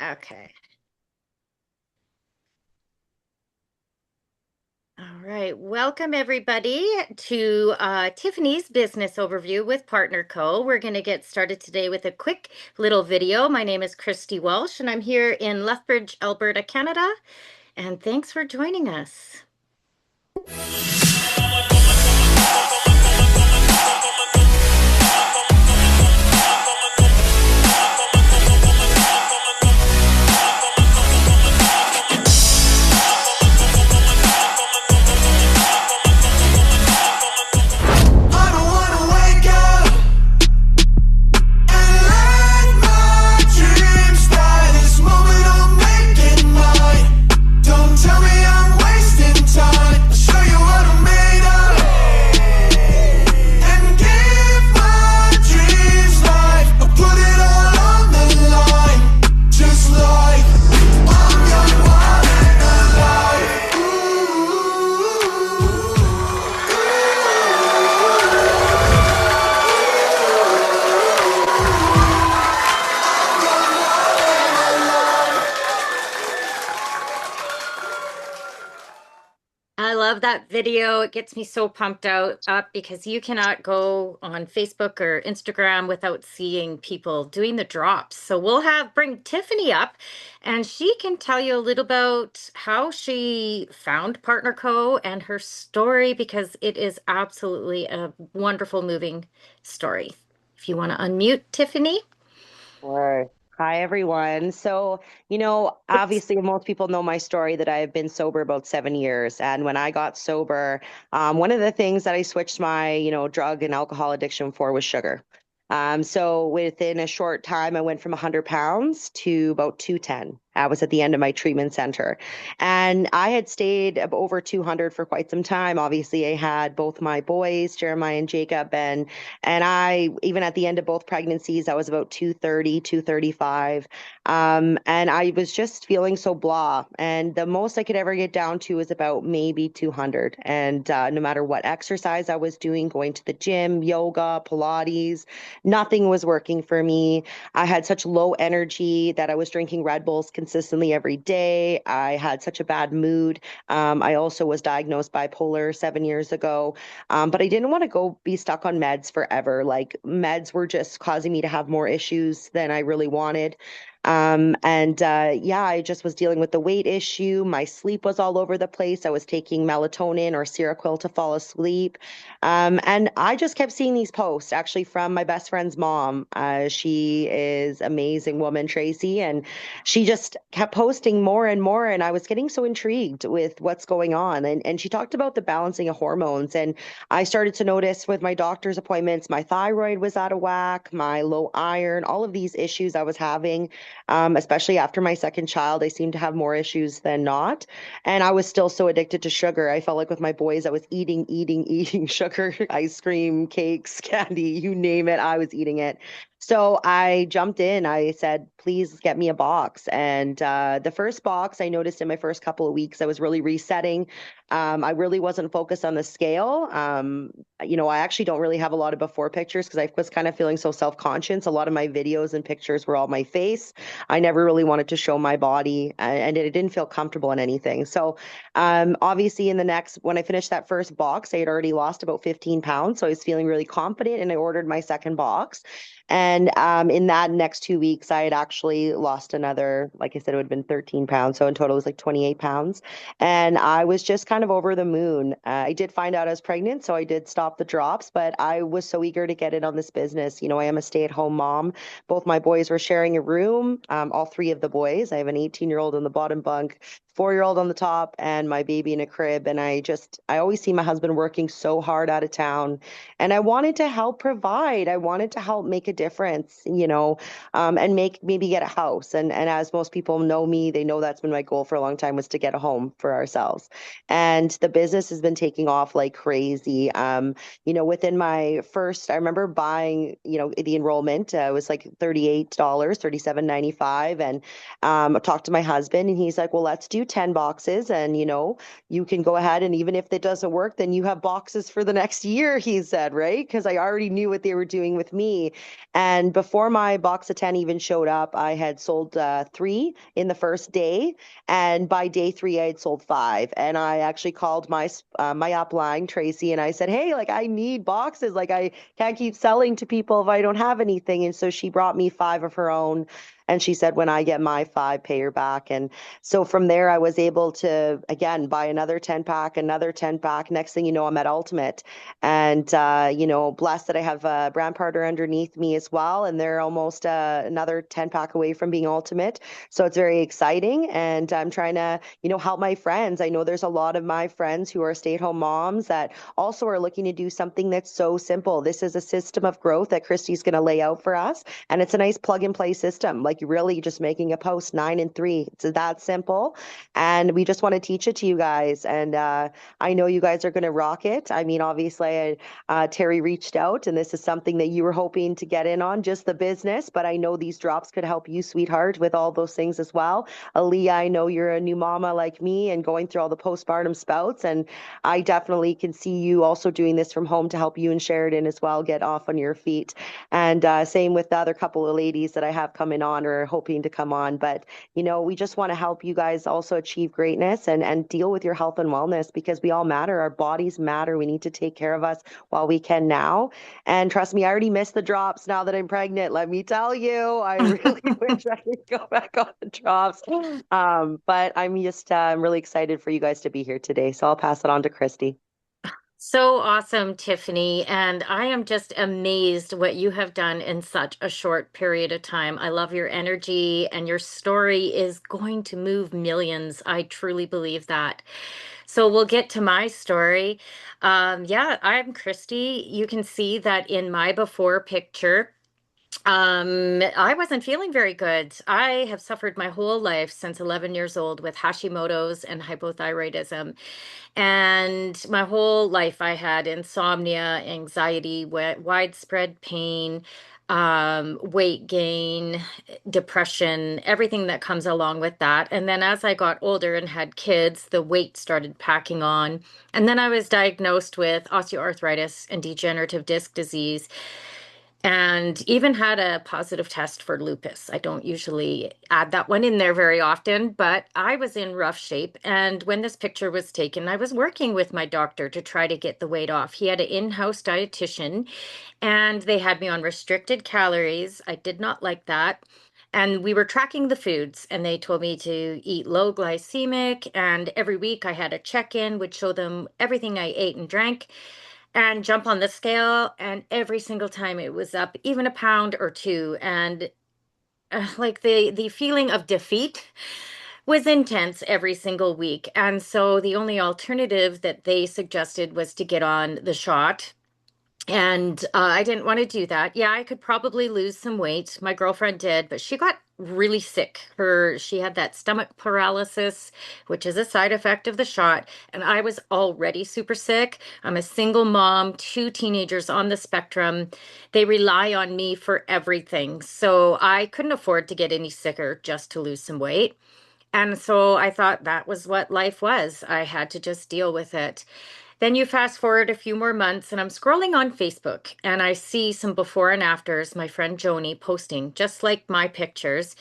Okay. All right. Welcome, everybody, to Tiffany's business overview with Partner Co. We're going to get started today with a quick little video. My name is Christy Walsh, and I'm here in Lethbridge, Alberta, Canada. And thanks for joining us. I love that video. It gets me so pumped up because you cannot go on Facebook or Instagram without seeing people doing the drops. So we'll bring Tiffany up and she can tell you a little about how she found Partner Co. and her story because it is absolutely a wonderful, moving story. If you want to unmute Tiffany. Sure. Hi, everyone. Obviously, most people know my story that I've been sober about 7 years. And when I got sober, one of the things that I switched my, drug and alcohol addiction for was sugar. So within a short time, I went from 100 pounds to about 210. I was at the end of my treatment center. And I had stayed over 200 for quite some time. Obviously, I had both my boys, Jeremiah and Jacob, and I, even at the end of both pregnancies, I was about 230, 235. And I was just feeling so blah. And the most I could ever get down to was about maybe 200. And no matter what exercise I was doing, going to the gym, yoga, Pilates, nothing was working for me. I had such low energy that I was drinking Red Bulls consistently every day. I had such a bad mood. I also was diagnosed bipolar 7 years ago. But I didn't want to go be stuck on meds forever. Like meds were just causing me to have more issues than I really wanted. Yeah, I just was dealing with the weight issue. My sleep was all over the place. I was taking melatonin or Seroquel to fall asleep. And I just kept seeing these posts actually from my best friend's mom. She is amazing woman, Tracy, and she just kept posting more and more. And I was getting so intrigued with what's going on. And she talked about the balancing of hormones. And I started to notice with my doctor's appointments, my thyroid was out of whack, my low iron, all of these issues I was having. Especially after my second child, I seemed to have more issues than not. And I was still so addicted to sugar. I felt like with my boys, I was eating sugar, ice cream, cakes, candy, you name it, I was eating it. So I jumped in. I said, please get me a box. And the first box I noticed in my first couple of weeks, I was really resetting. I really wasn't focused on the scale. I actually don't really have a lot of before pictures because I was kind of feeling so self-conscious. A lot of my videos and pictures were all my face. I never really wanted to show my body and it didn't feel comfortable in anything. So obviously when I finished that first box, I had already lost about 15 pounds. So I was feeling really confident and I ordered my second box. And in that next 2 weeks, I had actually lost another, like I said, it would have been 13 pounds. So in total, it was like 28 pounds. And I was just kind of over the moon. I did find out I was pregnant, so I did stop the drops, but I was so eager to get in on this business. I am a stay-at-home mom. Both my boys were sharing a room, all three of the boys. I have an 18-year-old in the bottom bunk, 4-year-old on the top, and my baby in a crib. And I always see my husband working so hard out of town. And I wanted to help provide. I wanted to help make a difference, and maybe get a house. And as most people know me, they know that's been my goal for a long time was to get a home for ourselves. And the business has been taking off like crazy. Within my first, I remember buying, the enrollment was like $38, $37.95. And I talked to my husband and he's like, well, let's do 10 boxes. And, you can go ahead. And even if it doesn't work, then you have boxes for the next year, he said, right? Because I already knew what they were doing with me. And before my box of 10 even showed up, I had sold three in the first day. And by day three, I had sold five. And I actually called my upline, Tracy, and I said, hey, like I need boxes. Like I can't keep selling to people if I don't have anything. And so she brought me five of her own. And she said, when I get my five, pay her back. And so from there, I was able to, again, buy another 10 pack, another 10 pack. Next thing you know, I'm at Ultimate. And, blessed that I have a brand partner underneath me as well. And they're almost another 10 pack away from being Ultimate. So it's very exciting. And I'm trying to, help my friends. I know there's a lot of my friends who are stay-at-home moms that also are looking to do something that's so simple. This is a system of growth that Christy's going to lay out for us. And it's a nice plug and play system, like really just making a post 9 and 3. It's that simple. And we just want to teach it to you guys. And I know you guys are going to rock it. I mean, obviously, Terry reached out, and this is something that you were hoping to get in on, just the business. But I know these drops could help you, sweetheart, with all those things as well. Aaliyah, I know you're a new mama like me and going through all the postpartum spouts. And I definitely can see you also doing this from home to help you and Sheridan as well get off on your feet. And same with the other couple of ladies that I have coming on or hoping to come on. But, we just want to help you guys also achieve greatness and deal with your health and wellness because we all matter. Our bodies matter. We need to take care of us while we can now. And trust me, I already missed the drops now that I'm pregnant. Let me tell you, I really wish I could go back on the drops. But I'm really excited for you guys to be here today. So I'll pass it on to Christy. So awesome, Tiffany. And I am just amazed what you have done in such a short period of time. I love your energy, and your story is going to move millions. I truly believe that. So we'll get to my story. Yeah, I'm Christy. You can see that in my before picture. I wasn't feeling very good. I have suffered my whole life since 11 years old with Hashimoto's and hypothyroidism. And my whole life, I had insomnia, anxiety, widespread pain, weight gain, depression, everything that comes along with that. And then as I got older and had kids, the weight started packing on. And then I was diagnosed with osteoarthritis and degenerative disc disease and even had a positive test for lupus. I don't usually add that one in there very often, but I was in rough shape. And when this picture was taken, I was working with my doctor to try to get the weight off. He had an in-house dietitian, and they had me on restricted calories. I did not like that. And we were tracking the foods, and they told me to eat low glycemic. And every week I had a check-in, would show them everything I ate and drank and jump on the scale. And every single time it was up even a pound or two. And like the feeling of defeat was intense every single week. And so the only alternative that they suggested was to get on the shot. And I didn't want to do that. Yeah, I could probably lose some weight. My girlfriend did, but she got really sick. She had that stomach paralysis, which is a side effect of the shot. And I was already super sick. I'm a single mom, two teenagers on the spectrum. They rely on me for everything. So I couldn't afford to get any sicker just to lose some weight. And so I thought that was what life was. I had to just deal with it. Then you fast forward a few more months, and I'm scrolling on Facebook and I see some before and afters, my friend Joni posting just like my pictures.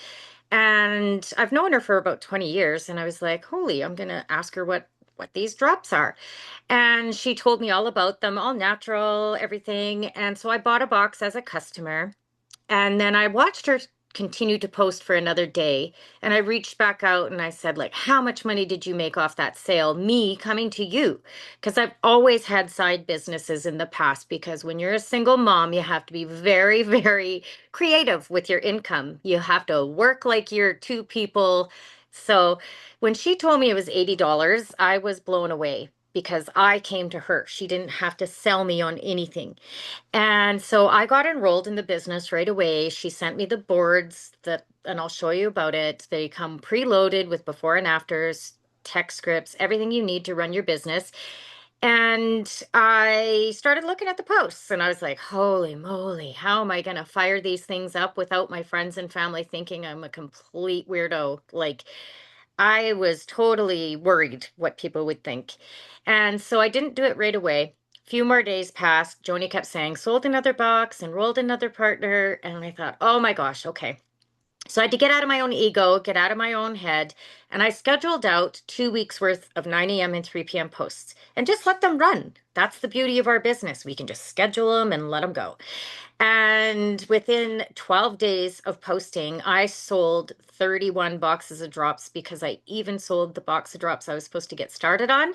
And I've known her for about 20 years. And I was like, holy, I'm going to ask her what these drops are. And she told me all about them, all natural, everything. And so I bought a box as a customer. And then I watched her continue to post for another day. And I reached back out and I said, like, how much money did you make off that sale? Me coming to you. Because I've always had side businesses in the past. Because when you're a single mom, you have to be very, very creative with your income. You have to work like you're two people. So when she told me it was $80, I was blown away because I came to her. She didn't have to sell me on anything. And so I got enrolled in the business right away. She sent me the boards and I'll show you about it. They come preloaded with before and afters, text scripts, everything you need to run your business. And I started looking at the posts and I was like, holy moly, how am I going to fire these things up without my friends and family thinking I'm a complete weirdo? Like, I was totally worried what people would think. And so I didn't do it right away. Few more days passed. Joni kept saying, sold another box, enrolled another partner. And I thought, oh my gosh, okay. So I had to get out of my own ego, get out of my own head, and I scheduled out 2 weeks worth of 9 a.m. and 3 p.m. posts and just let them run. That's the beauty of our business. We can just schedule them and let them go. And within 12 days of posting, I sold 31 boxes of drops because I even sold the box of drops I was supposed to get started on.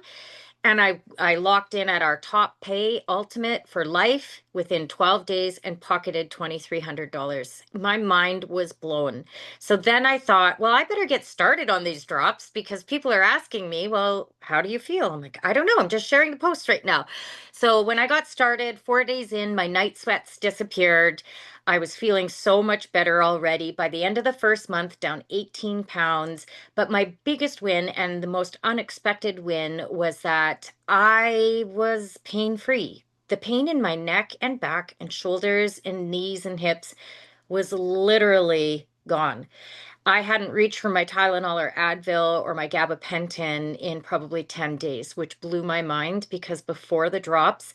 And I locked in at our top pay ultimate for life within 12 days and pocketed $2,300. My mind was blown. So then I thought, well, I better get started on these drops because people are asking me, well, how do you feel? I'm like, I don't know. I'm just sharing the post right now. So when I got started, 4 days in, my night sweats disappeared. I was feeling so much better already. By the end of the first month, down 18 pounds. But my biggest win and the most unexpected win was that I was pain free. The pain in my neck and back and shoulders and knees and hips was literally gone. I hadn't reached for my Tylenol or Advil or my gabapentin in probably 10 days, which blew my mind because before the drops,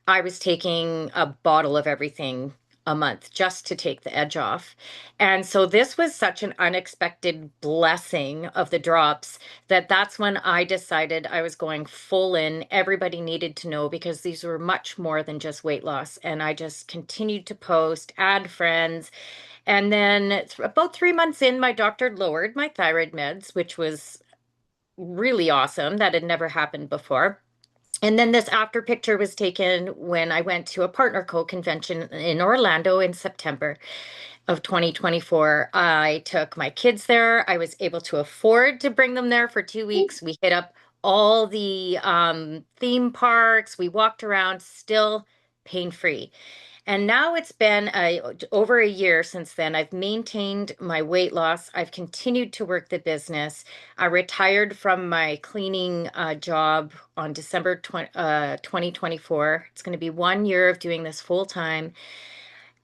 I was taking a bottle of everything a month just to take the edge off. And so this was such an unexpected blessing of the drops that that's when I decided I was going full in. Everybody needed to know because these were much more than just weight loss. And I just continued to post, add friends, and then about 3 months in, my doctor lowered my thyroid meds, which was really awesome. That had never happened before. And then this after picture was taken when I went to a Partner Co convention in Orlando in September of 2024. I took my kids there. I was able to afford to bring them there for 2 weeks. We hit up all the theme parks. We walked around still pain free. And now it's been over a year since then. I've maintained my weight loss. I've continued to work the business. I retired from my cleaning job on December 2024. It's going to be 1 year of doing this full time.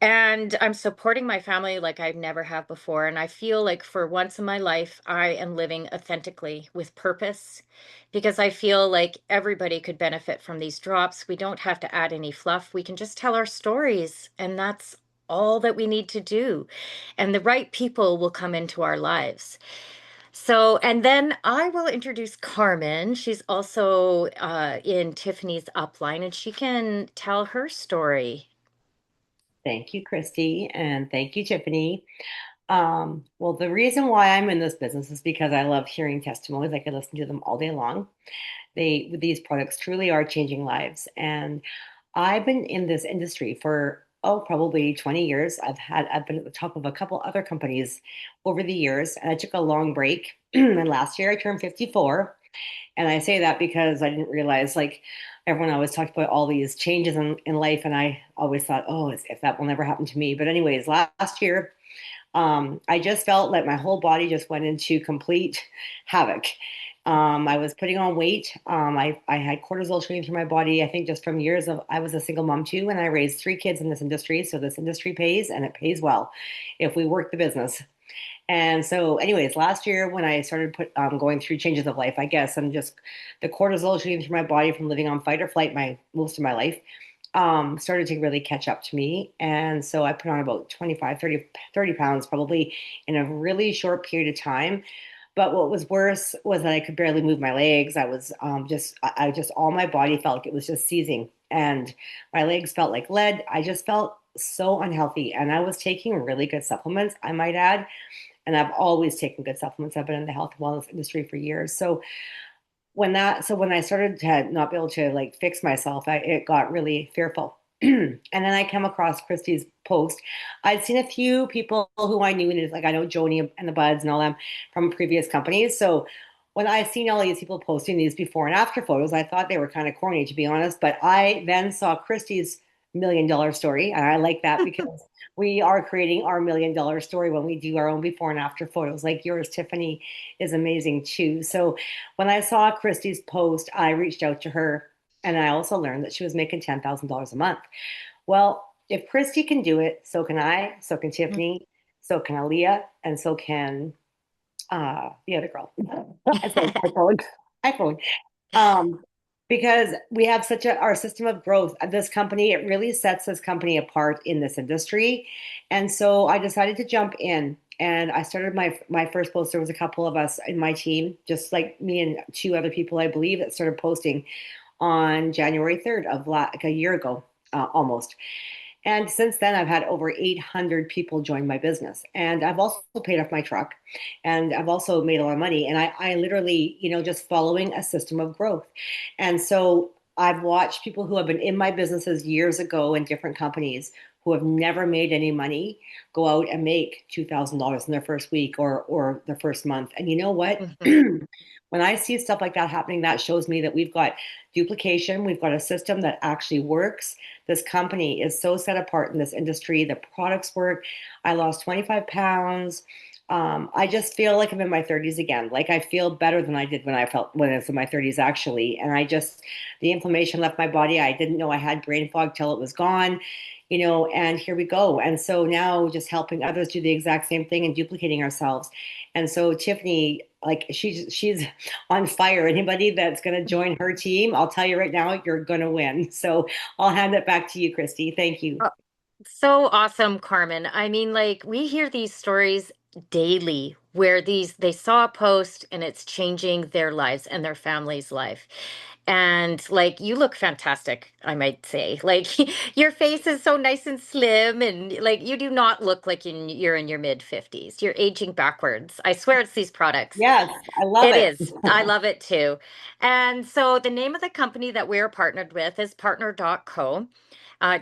And I'm supporting my family like I never have before. And I feel like for once in my life, I am living authentically with purpose because I feel like everybody could benefit from these drops. We don't have to add any fluff. We can just tell our stories, and that's all that we need to do. And the right people will come into our lives. So, and then I will introduce Carmen. She's also in Tiffany's upline, and she can tell her story. Thank you, Christy, and thank you, Tiffany. Well, the reason why I'm in this business is because I love hearing testimonies. I could listen to them all day long. These products truly are changing lives, and I've been in this industry for probably 20 years. I've been at the top of a couple other companies over the years, and I took a long break. And last year I turned 54. And I say that because I didn't realize, like, everyone always talked about all these changes in life, and I always thought, oh, as if that will never happen to me. But anyways, last year, I just felt like my whole body just went into complete havoc. I was putting on weight. I had cortisol shooting through my body. I think just from years of, I was a single mom too, and I raised 3 kids in this industry. So this industry pays, and it pays well if we work the business. And so, anyways, last year when I started going through changes of life, I guess, and just the cortisol shooting through my body from living on fight or flight most of my life, started to really catch up to me. And so I put on about 25, 30 pounds probably in a really short period of time. But what was worse was that I could barely move my legs. I was I just, all my body felt like it was just seizing. And my legs felt like lead. I just felt so unhealthy. And I was taking really good supplements, I might add. And I've always taken good supplements. I've been in the health and wellness industry for years. So when I started to not be able to like fix myself, it got really fearful. And then I came across Christy's post. I'd seen a few people who I knew, and it's like I know Joni and the Buds and all them from previous companies. So when I seen all these people posting these before and after photos, I thought they were kind of corny, to be honest. But I then saw Christy's $1 million story, and I like that because we are creating our $1 million story when we do our own before and after photos. Like yours, Tiffany, is amazing too. So when I saw Christy's post, I reached out to her, and I also learned that she was making $10,000 a month. Well, if Christy can do it, so can I, so can Tiffany, so can Aaliyah, and so can the other girl. I said iPhone. iPhone. Um, because we have such a our system of growth. This company, it really sets this company apart in this industry. And so I decided to jump in and I started my first post. There was a couple of us in my team, just like me and two other people, I believe, that started posting on January 3rd of like a year ago, almost. And since then, I've had over 800 people join my business. And I've also paid off my truck and I've also made a lot of money. And I literally, just following a system of growth. And so I've watched people who have been in my businesses years ago in different companies who have never made any money go out and make $2,000 in their first week or their first month. And you know what? Mhm. When I see stuff like that happening, that shows me that we've got duplication, we've got a system that actually works. This company is so set apart in this industry. The products work. I lost 25 pounds. I just feel like I'm in my 30s again. Like I feel better than I did when I was in my 30s, actually. And the inflammation left my body. I didn't know I had brain fog till it was gone, and here we go. And so now just helping others do the exact same thing and duplicating ourselves. And so Tiffany, like she's on fire. Anybody that's going to join her team, I'll tell you right now, you're going to win. So I'll hand it back to you, Christy. Thank you. Oh, so awesome, Carmen. I mean, like we hear these stories daily where they saw a post and it's changing their lives and their family's life. And like you look fantastic, I might say. Like your face is so nice and slim and like you do not look like you're in your mid 50s. You're aging backwards. I swear it's these products. Yes, I love It it. is. I love it too. And so the name of the company that we're partnered with is partner.co.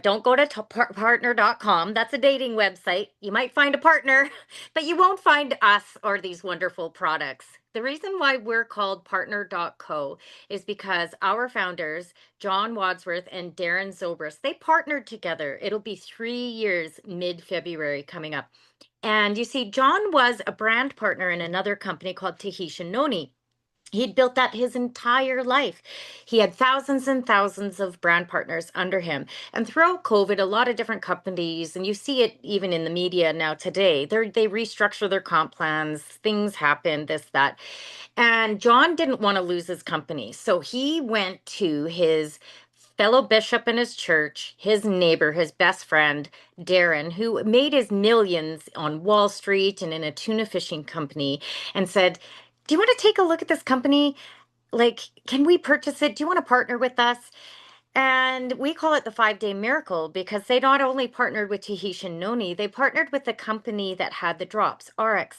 Don't go to partner.com. That's a dating website. You might find a partner, but you won't find us or these wonderful products. The reason why we're called partner.co is because our founders, John Wadsworth and Darren Zobrist, they partnered together. It'll be 3 years mid-February coming up. And you see, John was a brand partner in another company called Tahitian Noni. He'd built that his entire life. He had thousands and thousands of brand partners under him. And throughout COVID, a lot of different companies, and you see it even in the media now today, they restructure their comp plans, things happen, this, that. And John didn't want to lose his company. So he went to his fellow bishop in his church, his neighbor, his best friend, Darren, who made his millions on Wall Street and in a tuna fishing company, and said, do you want to take a look at this company? Like, can we purchase it? Do you want to partner with us? And we call it the 5 Day Miracle because they not only partnered with Tahitian Noni, they partnered with the company that had the drops, RX.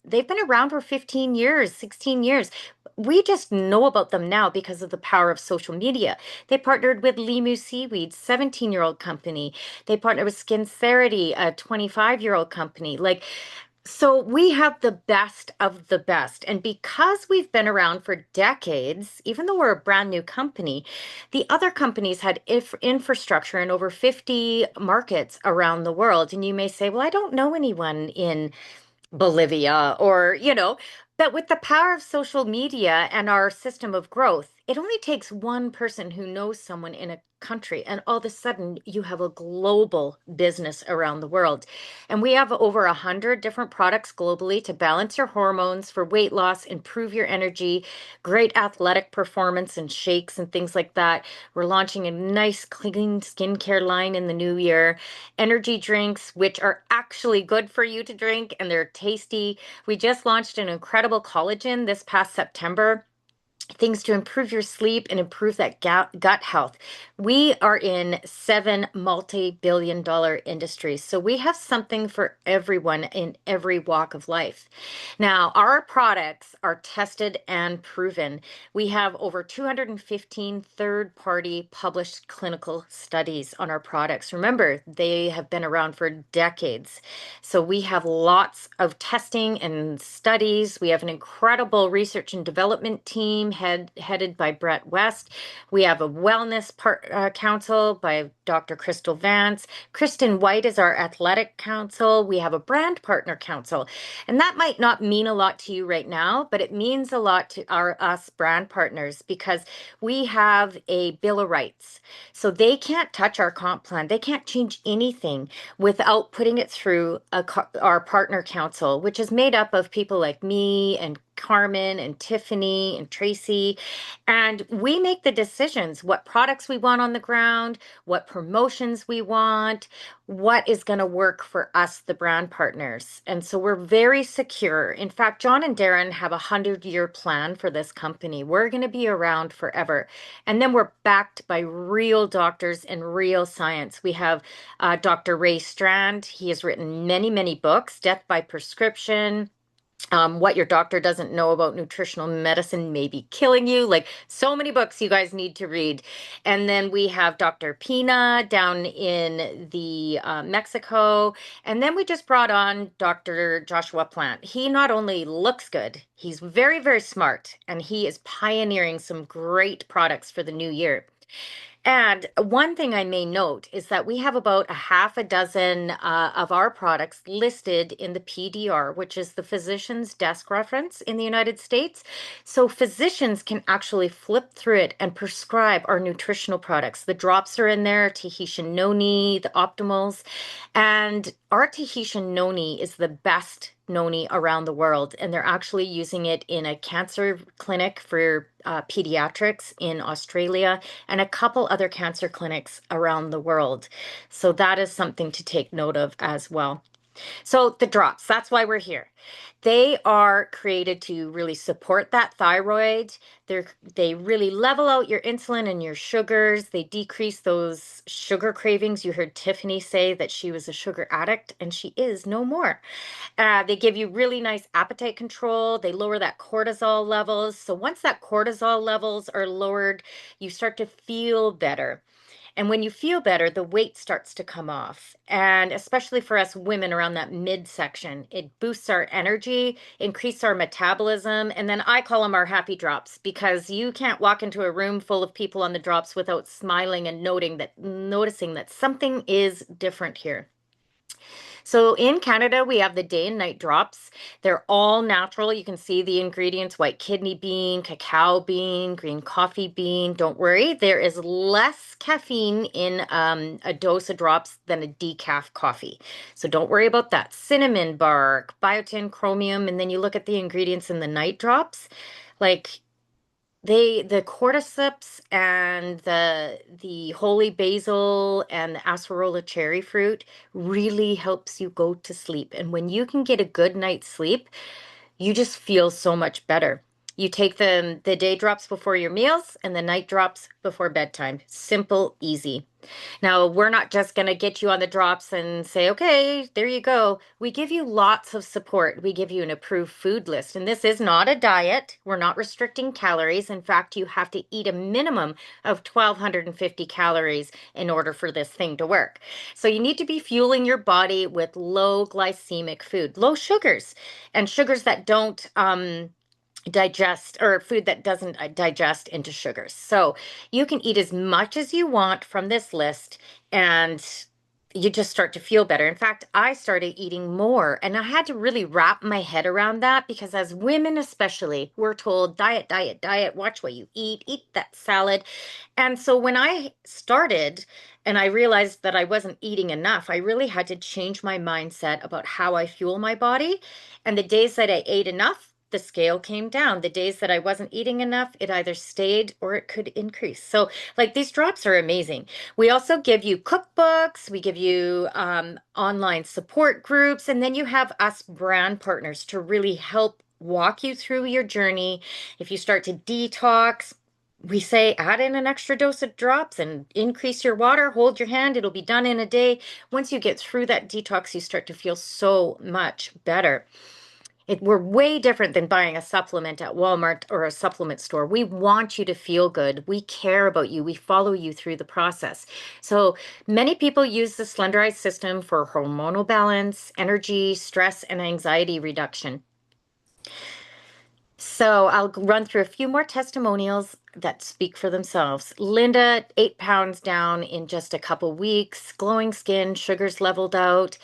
They've been around for 15 years, 16 years. We just know about them now because of the power of social media. They partnered with Limu Seaweed, 17-year-old company. They partnered with Skincerity, a 25-year-old company. Like, so we have the best of the best. And because we've been around for decades, even though we're a brand new company, the other companies had infrastructure in over 50 markets around the world. And you may say, well, I don't know anyone in Bolivia but with the power of social media and our system of growth, it only takes one person who knows someone in a country, and all of a sudden you have a global business around the world. And we have over 100 different products globally to balance your hormones for weight loss, improve your energy, great athletic performance and shakes and things like that. We're launching a nice clean skincare line in the new year, energy drinks, which are actually good for you to drink and they're tasty. We just launched an incredible collagen this past September, things to improve your sleep and improve that gut health. We are in 7 multi-billion-dollar industries. So we have something for everyone in every walk of life. Now, our products are tested and proven. We have over 215 third-party published clinical studies on our products. Remember, they have been around for decades. So we have lots of testing and studies. We have an incredible research and development team headed by Brett West. We have a wellness council by Dr. Crystal Vance. Kristen White is our athletic council. We have a brand partner council. And that might not mean a lot to you right now, but it means a lot to us brand partners because we have a Bill of Rights. So they can't touch our comp plan. They can't change anything without putting it through our partner council, which is made up of people like me and Carmen and Tiffany and Tracy. And we make the decisions what products we want on the ground, what promotions we want, what is going to work for us, the brand partners. And so we're very secure. In fact, John and Darren have a 100-year plan for this company. We're going to be around forever. And then we're backed by real doctors and real science. We have Dr. Ray Strand. He has written many, many books, Death by Prescription. What your doctor doesn't know about nutritional medicine may be killing you. Like so many books you guys need to read. And then we have Dr. Pina down in the Mexico. And then we just brought on Dr. Joshua Plant. He not only looks good, he's very, very smart, and he is pioneering some great products for the new year. And one thing I may note is that we have about a half a dozen of our products listed in the PDR, which is the physician's desk reference in the United States. So physicians can actually flip through it and prescribe our nutritional products. The drops are in there, Tahitian noni, the optimals, and our Tahitian noni is the best noni around the world, and they're actually using it in a cancer clinic for pediatrics in Australia and a couple other cancer clinics around the world. So that is something to take note of as well. So the drops, that's why we're here. They are created to really support that thyroid. They really level out your insulin and your sugars. They decrease those sugar cravings. You heard Tiffany say that she was a sugar addict, and she is no more. They give you really nice appetite control. They lower that cortisol levels. So once that cortisol levels are lowered, you start to feel better. And when you feel better, the weight starts to come off. And especially for us women around that midsection, it boosts our energy, increases our metabolism. And then I call them our happy drops, because you can't walk into a room full of people on the drops without smiling and noticing that something is different here. So in Canada, we have the day and night drops. They're all natural. You can see the ingredients: white kidney bean, cacao bean, green coffee bean. Don't worry, there is less caffeine in a dose of drops than a decaf coffee. So don't worry about that. Cinnamon bark, biotin, chromium, and then you look at the ingredients in the night drops. Like the cordyceps and the holy basil and the acerola cherry fruit really helps you go to sleep. And when you can get a good night's sleep, you just feel so much better. You take the day drops before your meals and the night drops before bedtime. Simple, easy. Now, we're not just going to get you on the drops and say, okay, there you go. We give you lots of support. We give you an approved food list. And this is not a diet. We're not restricting calories. In fact, you have to eat a minimum of 1,250 calories in order for this thing to work. So you need to be fueling your body with low glycemic food, low sugars, and sugars that don't digest, or food that doesn't digest into sugars. So you can eat as much as you want from this list, and you just start to feel better. In fact, I started eating more, and I had to really wrap my head around that, because as women especially, we're told diet, diet, diet, watch what you eat that salad. And so when I started and I realized that I wasn't eating enough, I really had to change my mindset about how I fuel my body. And the days that I ate enough, the scale came down. The days that I wasn't eating enough, it either stayed or it could increase. So, like, these drops are amazing. We also give you cookbooks, we give you online support groups, and then you have us brand partners to really help walk you through your journey. If you start to detox, we say add in an extra dose of drops and increase your water, hold your hand, it'll be done in a day. Once you get through that detox, you start to feel so much better. We're way different than buying a supplement at Walmart or a supplement store. We want you to feel good. We care about you. We follow you through the process. So many people use the Slenderize system for hormonal balance, energy, stress, and anxiety reduction. So I'll run through a few more testimonials that speak for themselves. Linda, 8 pounds down in just a couple weeks, glowing skin, sugars leveled out.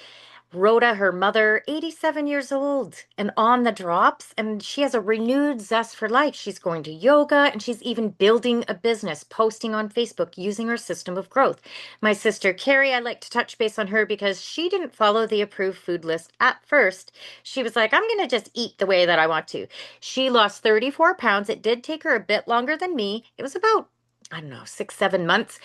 Rhoda, her mother, 87 years old and on the drops, and she has a renewed zest for life. She's going to yoga and she's even building a business, posting on Facebook using her system of growth. My sister Carrie, I like to touch base on her because she didn't follow the approved food list at first. She was like, I'm going to just eat the way that I want to. She lost 34 pounds. It did take her a bit longer than me. It was about, I don't know, 6, 7 months.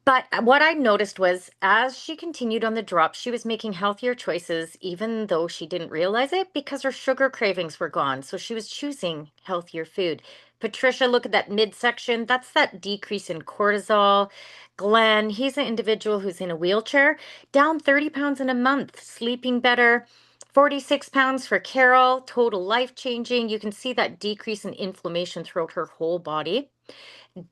But what I noticed was as she continued on the drop, she was making healthier choices, even though she didn't realize it because her sugar cravings were gone. So she was choosing healthier food. Patricia, look at that midsection. That's that decrease in cortisol. Glenn, he's an individual who's in a wheelchair, down 30 pounds in a month, sleeping better. 46 pounds for Carol, total life changing. You can see that decrease in inflammation throughout her whole body.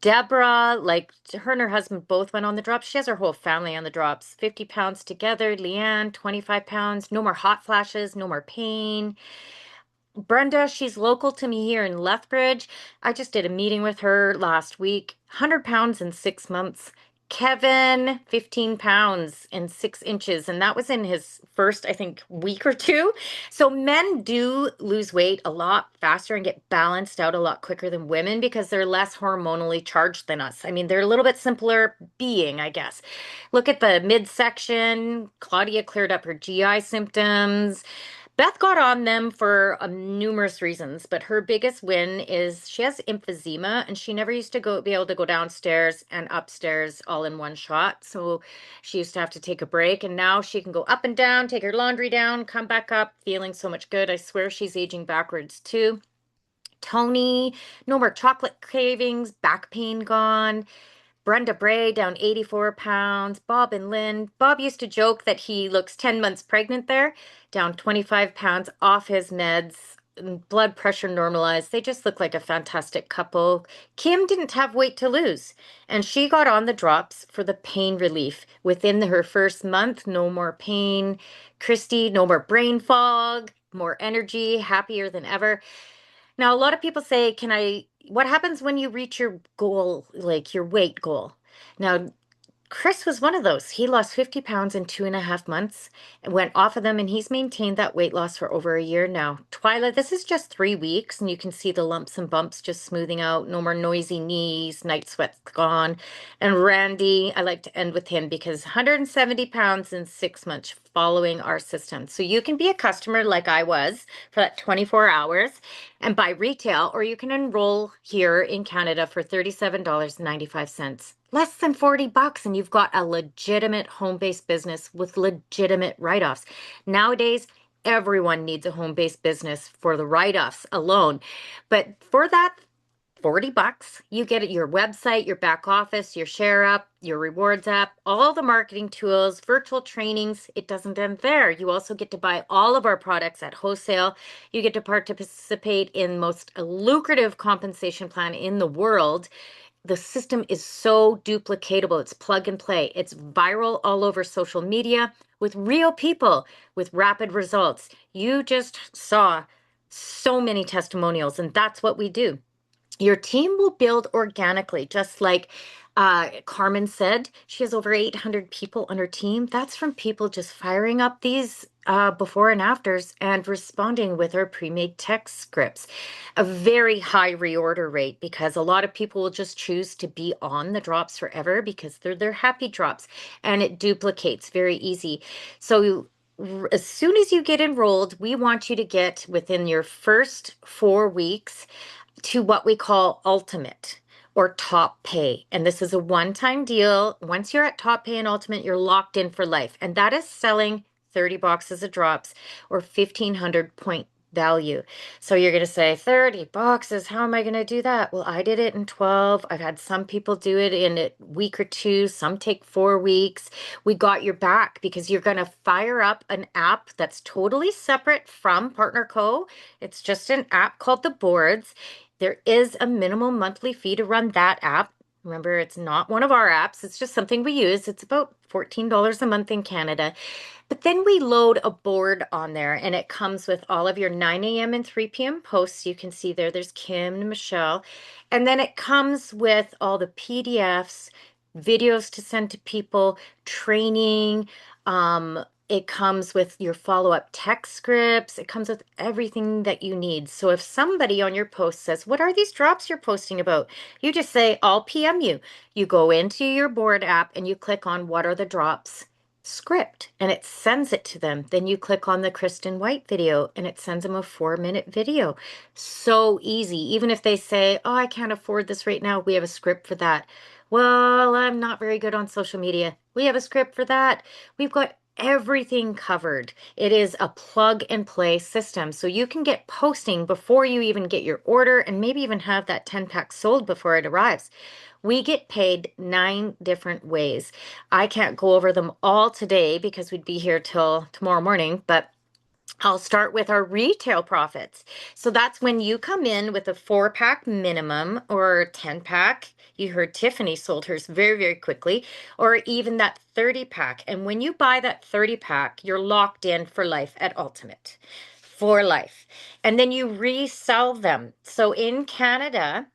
Deborah, like her and her husband both went on the drops. She has her whole family on the drops. 50 pounds together. Leanne, 25 pounds. No more hot flashes, no more pain. Brenda, she's local to me here in Lethbridge. I just did a meeting with her last week. 100 pounds in 6 months. Kevin, 15 pounds and 6 inches. And that was in his first, I think, week or two. So men do lose weight a lot faster and get balanced out a lot quicker than women because they're less hormonally charged than us. I mean, they're a little bit simpler being, I guess. Look at the midsection. Claudia cleared up her GI symptoms. Beth got on them for numerous reasons, but her biggest win is she has emphysema and she never used to be able to go downstairs and upstairs all in one shot. So she used to have to take a break, and now she can go up and down, take her laundry down, come back up, feeling so much good. I swear she's aging backwards too. Tony, no more chocolate cravings, back pain gone. Brenda Bray down 84 pounds. Bob and Lynn. Bob used to joke that he looks 10 months pregnant there, down 25 pounds off his meds. Blood pressure normalized. They just look like a fantastic couple. Kim didn't have weight to lose, and she got on the drops for the pain relief. Within her first month, no more pain. Christy, no more brain fog, more energy, happier than ever. Now, a lot of people say, what happens when you reach your goal, like your weight goal? Now, Chris was one of those. He lost 50 pounds in 2.5 months and went off of them, and he's maintained that weight loss for over a year now. Twyla, this is just 3 weeks, and you can see the lumps and bumps just smoothing out. No more noisy knees, night sweat's gone. And Randy, I like to end with him because 170 pounds in 6 months following our system. So you can be a customer like I was for that 24 hours and buy retail, or you can enroll here in Canada for $37.95. Less than 40 bucks, and you've got a legitimate home-based business with legitimate write-offs. Nowadays, everyone needs a home-based business for the write-offs alone. But for that 40 bucks, you get your website, your back office, your share app, your rewards app, all the marketing tools, virtual trainings. It doesn't end there. You also get to buy all of our products at wholesale. You get to participate in most lucrative compensation plan in the world. The system is so duplicatable. It's plug and play. It's viral all over social media with real people with rapid results. You just saw so many testimonials, and that's what we do. Your team will build organically, just like Carmen said. She has over 800 people on her team. That's from people just firing up these before and afters and responding with our pre-made text scripts. A very high reorder rate because a lot of people will just choose to be on the drops forever because they're their happy drops, and it duplicates very easy. So as soon as you get enrolled, we want you to get within your first 4 weeks to what we call ultimate or top pay. And this is a one-time deal. Once you're at top pay and ultimate, you're locked in for life. And that is selling 30 boxes of drops or 1,500 point value. So you're going to say 30 boxes. How am I going to do that? Well, I did it in 12. I've had some people do it in a week or two. Some take 4 weeks. We got your back because you're going to fire up an app that's totally separate from Partner Co. It's just an app called The Boards. There is a minimum monthly fee to run that app. Remember, it's not one of our apps. It's just something we use. It's about $14 a month in Canada. But then we load a board on there, and it comes with all of your 9 a.m. and 3 p.m. posts. You can see there's Kim and Michelle. And then it comes with all the PDFs, videos to send to people, training, It comes with your follow-up text scripts. It comes with everything that you need. So if somebody on your post says, what are these drops you're posting about? You just say, I'll PM you. You go into your board app and you click on what are the drops script and it sends it to them. Then you click on the Kristen White video and it sends them a 4-minute video. So easy. Even if they say, oh, I can't afford this right now, we have a script for that. Well, I'm not very good on social media. We have a script for that. We've got everything covered. It is a plug and play system. So you can get posting before you even get your order and maybe even have that 10-pack sold before it arrives. We get paid 9 different ways. I can't go over them all today because we'd be here till tomorrow morning, but I'll start with our retail profits. So that's when you come in with a 4-pack minimum or 10-pack. You heard Tiffany sold hers very, very quickly, or even that 30-pack. And when you buy that 30-pack, you're locked in for life at Ultimate. For life. And then you resell them. So in Canada,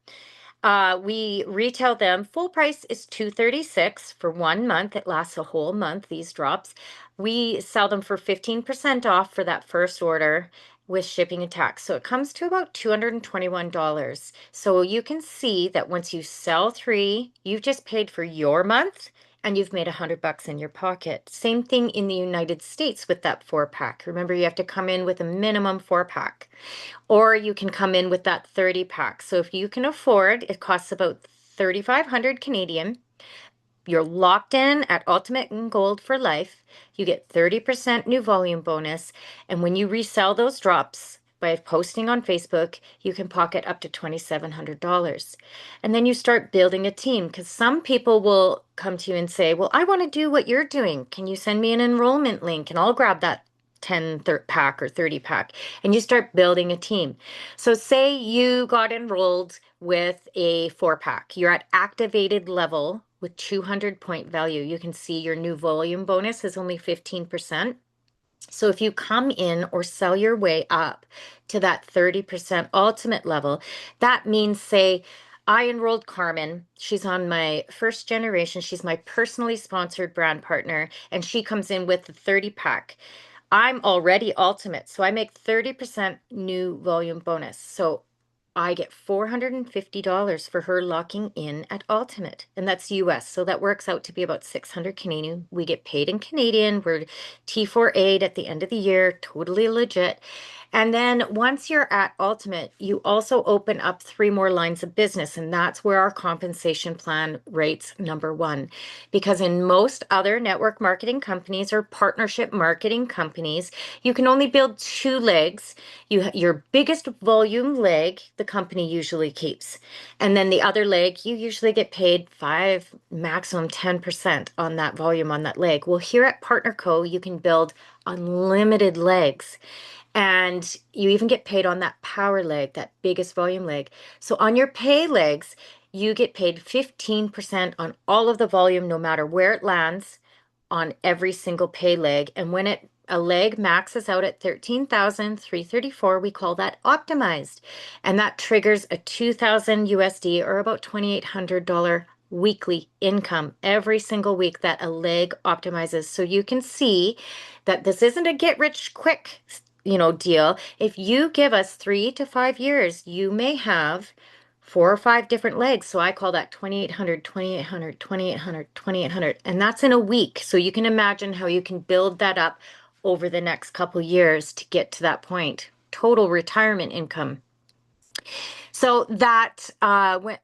we retail them. Full price is $236 for 1 month. It lasts a whole month, these drops. We sell them for 15% off for that first order with shipping and tax. So it comes to about $221. So you can see that once you sell 3, you've just paid for your month and you've made $100 in your pocket. Same thing in the United States with that 4-pack. Remember, you have to come in with a minimum 4-pack. Or you can come in with that 30-pack. So if you can afford, it costs about 3,500 Canadian. You're locked in at Ultimate and Gold for life. You get 30% new volume bonus. And when you resell those drops by posting on Facebook, you can pocket up to $2,700. And then you start building a team because some people will come to you and say, well, I want to do what you're doing. Can you send me an enrollment link? And I'll grab that 10-pack or 30-pack. And you start building a team. So say you got enrolled with a 4-pack. You're at activated level with 200 point value. You can see your new volume bonus is only 15%. So if you come in or sell your way up to that 30% ultimate level, that means, say, I enrolled Carmen. She's on my first generation. She's my personally sponsored brand partner, and she comes in with the 30-pack. I'm already ultimate, so I make 30% new volume bonus. So I get $450 for her locking in at Ultimate, and that's US. So that works out to be about 600 Canadian. We get paid in Canadian. We're T4A'd at the end of the year, totally legit. And then once you're at Ultimate, you also open up 3 more lines of business, and that's where our compensation plan rates #1. Because in most other network marketing companies or partnership marketing companies, you can only build 2 legs. Your biggest volume leg, the company usually keeps. And then the other leg, you usually get paid 5, maximum 10% on that volume on that leg. Well, here at Partner Co, you can build unlimited legs. And you even get paid on that power leg, that biggest volume leg. So on your pay legs, you get paid 15% on all of the volume, no matter where it lands on every single pay leg. And when a leg maxes out at 13,334, we call that optimized. And that triggers a 2,000 USD or about $2,800 weekly income every single week that a leg optimizes. So you can see that this isn't a get rich quick, deal. If you give us 3 to 5 years, you may have 4 or 5 different legs. So I call that 2,800, 2,800, 2,800, 2,800. And that's in a week. So you can imagine how you can build that up over the next couple years to get to that point. Total retirement income. So that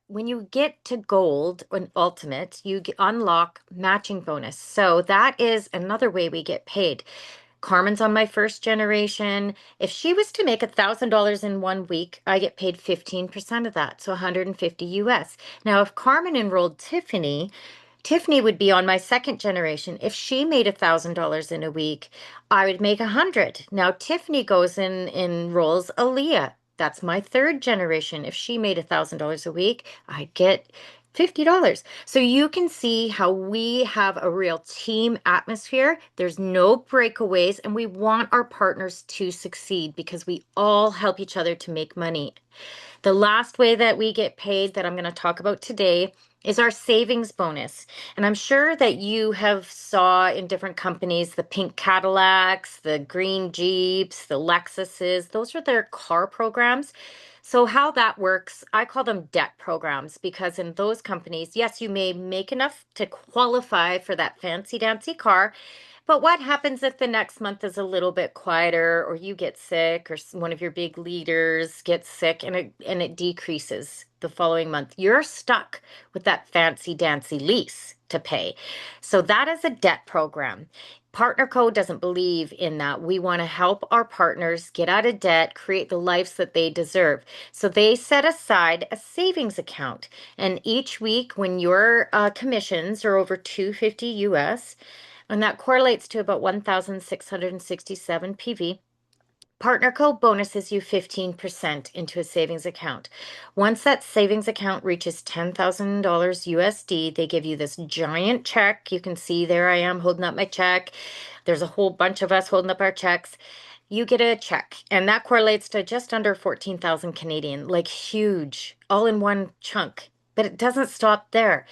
when you get to gold and ultimate, you unlock matching bonus. So that is another way we get paid. Carmen's on my first generation. If she was to make $1,000 in 1 week, I get paid 15% of that, so 150 US. Now, if Carmen enrolled Tiffany, Tiffany would be on my second generation. If she made $1,000 in a week, I would make 100. Now, Tiffany goes and enrolls Aaliyah. That's my third generation. If she made $1,000 a week, I'd get $50. So you can see how we have a real team atmosphere. There's no breakaways, and we want our partners to succeed because we all help each other to make money. The last way that we get paid that I'm going to talk about today is our savings bonus. And I'm sure that you have saw in different companies the pink Cadillacs, the green Jeeps, the Lexuses. Those are their car programs. So how that works, I call them debt programs because in those companies, yes, you may make enough to qualify for that fancy dancy car, but what happens if the next month is a little bit quieter or you get sick or one of your big leaders gets sick and it decreases the following month? You're stuck with that fancy dancy lease to pay. So that is a debt program. Partner Code doesn't believe in that. We want to help our partners get out of debt, create the lives that they deserve. So they set aside a savings account. And each week when your commissions are over 250 US, and that correlates to about 1,667 PV. Partner Code bonuses you 15% into a savings account. Once that savings account reaches $10,000 USD, they give you this giant check. You can see there I am holding up my check. There's a whole bunch of us holding up our checks. You get a check, and that correlates to just under 14,000 Canadian, like huge, all in one chunk. But it doesn't stop there.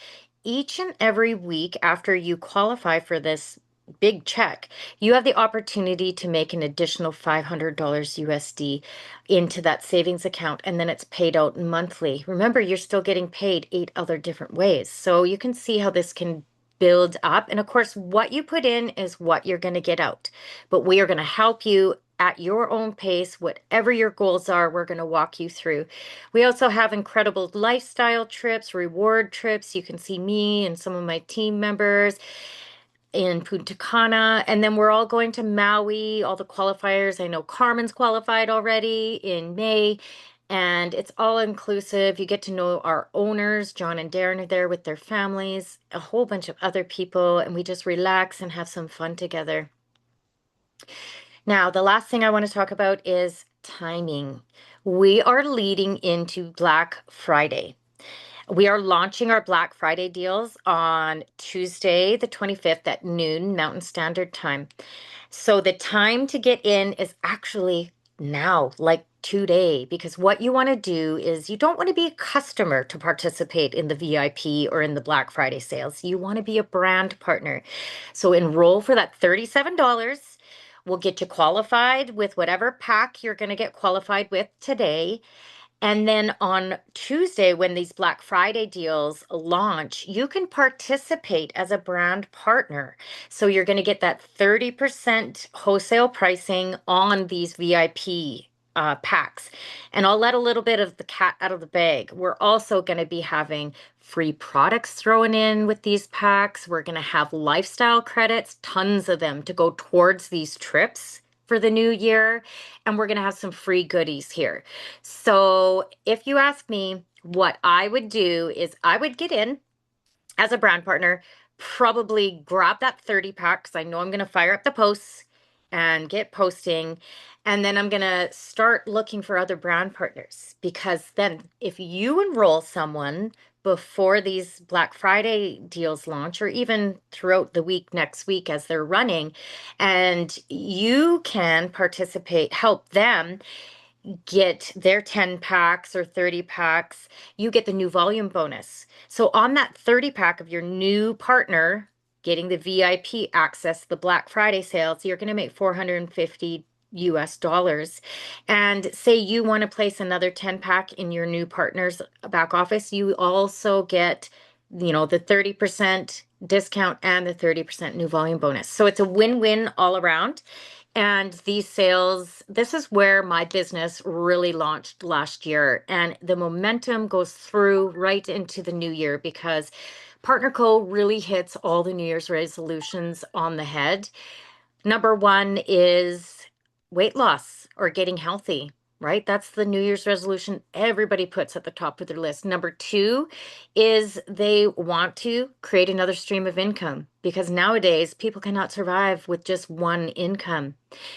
Each and every week after you qualify for this big check, you have the opportunity to make an additional $500 USD into that savings account, and then it's paid out monthly. Remember, you're still getting paid 8 other different ways. So you can see how this can build up. And of course, what you put in is what you're going to get out. But we are going to help you at your own pace, whatever your goals are, we're going to walk you through. We also have incredible lifestyle trips, reward trips. You can see me and some of my team members in Punta Cana, and then we're all going to Maui, all the qualifiers. I know Carmen's qualified already in May, and it's all inclusive. You get to know our owners. John and Darren are there with their families, a whole bunch of other people, and we just relax and have some fun together. Now, the last thing I want to talk about is timing. We are leading into Black Friday. We are launching our Black Friday deals on Tuesday, the 25th at noon Mountain Standard Time. So the time to get in is actually now, like today, because what you want to do is you don't want to be a customer to participate in the VIP or in the Black Friday sales. You want to be a brand partner. So enroll for that $37. We'll get you qualified with whatever pack you're going to get qualified with today. And then on Tuesday, when these Black Friday deals launch, you can participate as a brand partner. So you're going to get that 30% wholesale pricing on these VIP packs. And I'll let a little bit of the cat out of the bag. We're also going to be having free products thrown in with these packs. We're going to have lifestyle credits, tons of them to go towards these trips for the new year. And we're going to have some free goodies here. So if you ask me, what I would do is I would get in as a brand partner, probably grab that 30 pack because I know I'm going to fire up the posts and get posting. And then I'm going to start looking for other brand partners because then if you enroll someone before these Black Friday deals launch, or even throughout the week next week as they're running, and you can participate, help them get their 10 packs or 30 packs, you get the new volume bonus. So on that 30 pack of your new partner getting the VIP access, the Black Friday sales, you're going to make 450 US dollars. And say you want to place another 10 pack in your new partner's back office, you also get, the 30% discount and the 30% new volume bonus. So it's a win-win all around. And these sales, this is where my business really launched last year. And the momentum goes through right into the new year because Partner Co really hits all the New Year's resolutions on the head. Number one is weight loss or getting healthy, right? That's the New Year's resolution everybody puts at the top of their list. Number two is they want to create another stream of income because nowadays people cannot survive with just one income.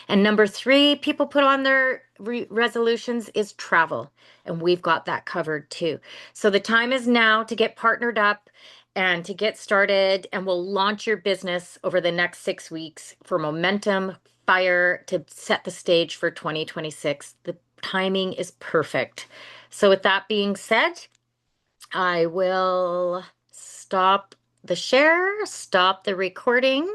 And number three, people put on their resolutions is travel. And we've got that covered too. So the time is now to get partnered up and to get started, and we'll launch your business over the next 6 weeks for momentum, fire to set the stage for 2026. The timing is perfect. So with that being said, I will stop the share, stop the recording.